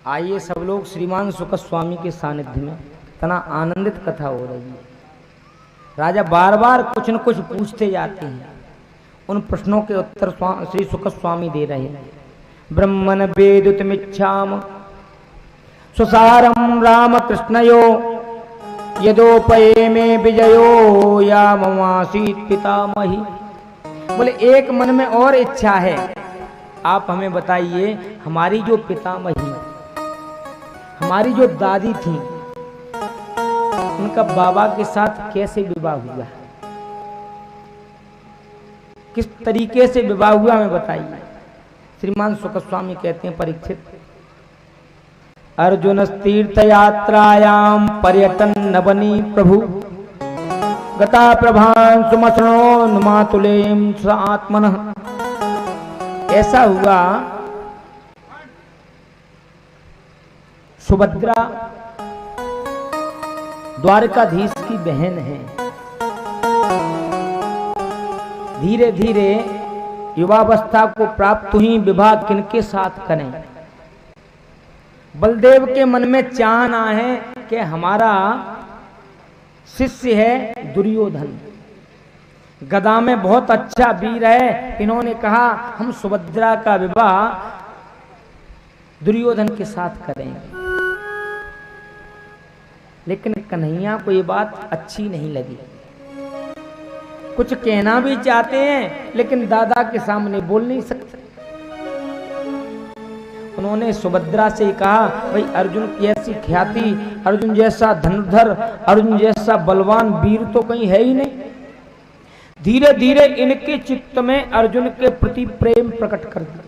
आइए सब लोग श्रीमान सुख स्वामी के सानिध्य में, इतना आनंदित कथा हो रही है। राजा बार बार कुछ न कुछ पूछते जाते हैं, उन प्रश्नों के उत्तर श्री सुख स्वामी दे रहे हैं। ब्रह्मन वेदुतमिच्छाम सुसारम राम कृष्णयो यदोपये में विजयो या ममासीत पितामही। बोले एक मन में और इच्छा है, आप हमें बताइए हमारी जो पितामही, हमारी जो दादी थी, उनका बाबा के साथ कैसे विवाह हुआ, किस तरीके से विवाह हुआ हमें बताइए। श्रीमान सुख स्वामी कहते हैं, परीक्षित अर्जुन तीर्थ यात्रायाम पर्यटन नवनी प्रभु गता प्रभान सुमसनो नुमातुलेम स आत्मनः। ऐसा हुआ, सुभद्रा द्वारकाधीश की बहन है। धीरे धीरे युवावस्था को प्राप्त हुई, विवाह किनके साथ करें। बलदेव के मन में चाहना है कि हमारा शिष्य है दुर्योधन, गदा में बहुत अच्छा वीर है। इन्होंने कहा हम सुभद्रा का विवाह दुर्योधन के साथ करेंगे। लेकिन कन्हैया को ये बात अच्छी नहीं लगी। कुछ कहना भी चाहते हैं लेकिन दादा के सामने बोल नहीं सकते। उन्होंने सुभद्रा से कहा, भाई अर्जुन की ऐसी ख्याति, अर्जुन जैसा धनुर्धर, अर्जुन जैसा बलवान वीर तो कहीं है ही नहीं। धीरे धीरे इनके चित्त में अर्जुन के प्रति प्रेम प्रकट कर दिया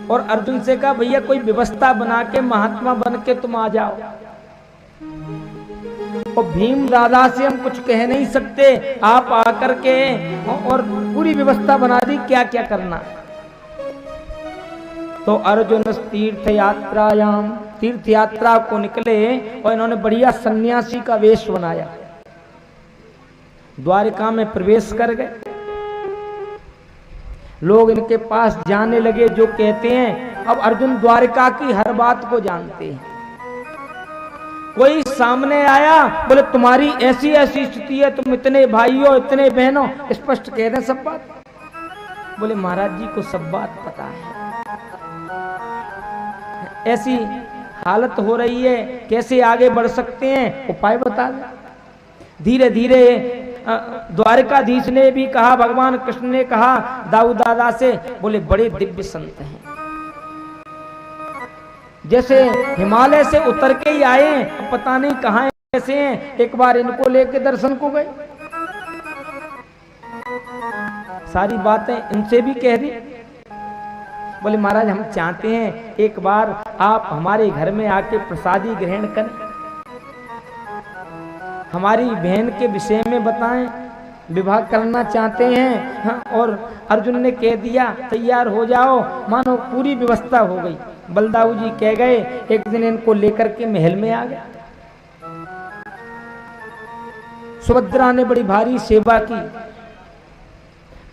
और अर्जुन से कहा, भैया कोई व्यवस्था बना के महात्मा बन के तुम आ जाओ। और भीम दादा से हम कुछ कह नहीं सकते, आप आकर के और पूरी व्यवस्था बना दी, क्या क्या करना। तो अर्जुन तीर्थ यात्रायाम, तीर्थ यात्रा को निकले और इन्होंने बढ़िया सन्यासी का वेश बनाया, द्वारिका में प्रवेश कर गए। लोग इनके पास जाने लगे, जो कहते हैं अब अर्जुन द्वारिका की हर बात को जानते हैं। कोई सामने आया, बोले तुम्हारी ऐसी ऐसी स्थिति है, तुम इतने भाइयों इतने बहनों, स्पष्ट कह दें सब बात। बोले महाराज जी को सब बात पता है, ऐसी हालत हो रही है, कैसे आगे बढ़ सकते हैं, उपाय बता दें। धीरे धीरे द्वारकाधीश ने भी कहा, भगवान कृष्ण ने कहा दाऊद दादा से, बोले बड़े दिव्य संत हैं, जैसे हिमालय से उतर के ही आए, पता नहीं कहां कैसे हैं, एक बार इनको लेके दर्शन को गए। सारी बातें इनसे भी कह दी। बोले महाराज हम चाहते हैं एक बार आप हमारे घर में आके प्रसादी ग्रहण करें, हमारी बहन के विषय में बताएं, विवाह करना चाहते हैं। हाँ, और अर्जुन ने कह दिया तैयार हो जाओ, मानो पूरी व्यवस्था हो गई। बलदाऊ जी कह गए, एक दिन इनको लेकर के महल में आ गए। सुभद्रा ने बड़ी भारी सेवा की,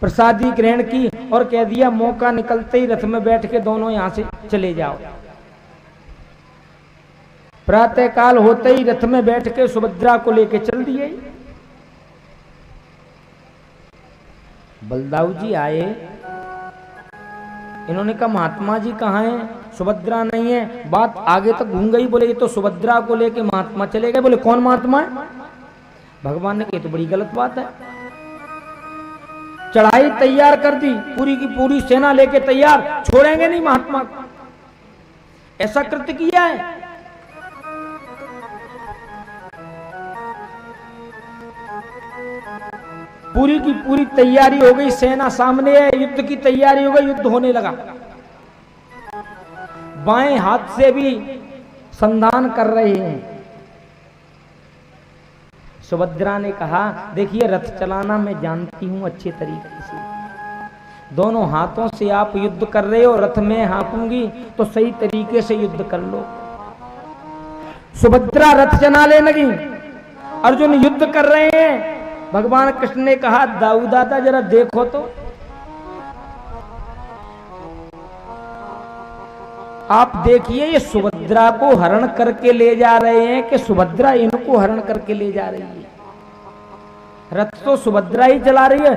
प्रसादी ग्रहण की और कह दिया मौका निकलते ही रथ में बैठ के दोनों यहां से चले जाओ। प्रातः काल होते ही रथ में बैठ के सुभद्रा को लेके चल दिए। बलदाऊ जी आए, इन्होंने कहा महात्मा जी कहाँ हैं? सुभद्रा नहीं है। बात आगे तक घूम गई, बोले ये तो सुभद्रा को लेके महात्मा चले गए। बोले कौन महात्मा है? भगवान ने कहा तो बड़ी गलत बात है। चढ़ाई तैयार कर दी, पूरी की पूरी सेना लेके तैयार, छोड़ेंगे नहीं महात्मा को, ऐसा कृत्य किया है। पूरी की पूरी तैयारी हो गई, सेना सामने है, युद्ध की तैयारी हो गई, युद्ध होने लगा। बाएं हाथ से भी संधान कर रहे हैं। सुभद्रा ने कहा देखिए रथ चलाना मैं जानती हूं अच्छे तरीके से, दोनों हाथों से आप युद्ध कर रहे हो, रथ में हाँकूंगी तो सही तरीके से युद्ध कर लो। सुभद्रा रथ चलाने लगी, अर्जुन युद्ध कर रहे हैं। भगवान कृष्ण ने कहा दाऊ दादा जरा देखो तो। आप देखिए ये सुभद्रा को हरण करके ले जा रहे हैं कि सुभद्रा इनको हरण करके ले जा रही है। रथ तो सुभद्रा ही चला रही है।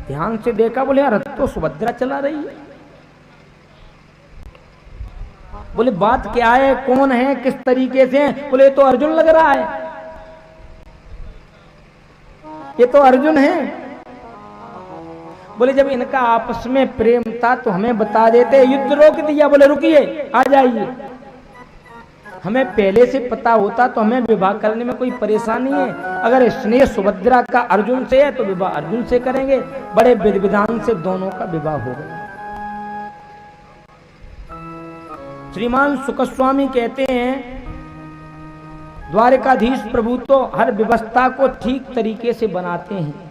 ध्यान से देखा, बोले रथ तो सुभद्रा चला रही है। बोले बात क्या है, कौन है, किस तरीके से है? बोले तो अर्जुन लग रहा है, ये तो अर्जुन है। बोले जब इनका आपस में प्रेम था तो हमें बता देते, युद्ध रोक दिया। बोले रुकिए, आ जाइए, हमें पहले से पता होता तो हमें विवाह करने में कोई परेशानी है। अगर स्नेह सुभद्रा का अर्जुन से है तो विवाह अर्जुन से करेंगे। बड़े विधि विधान से दोनों का विवाह हो गया। श्रीमान सुखस्वामी कहते हैं द्वारिकाधीश प्रभु तो हर व्यवस्था को ठीक तरीके से बनाते हैं।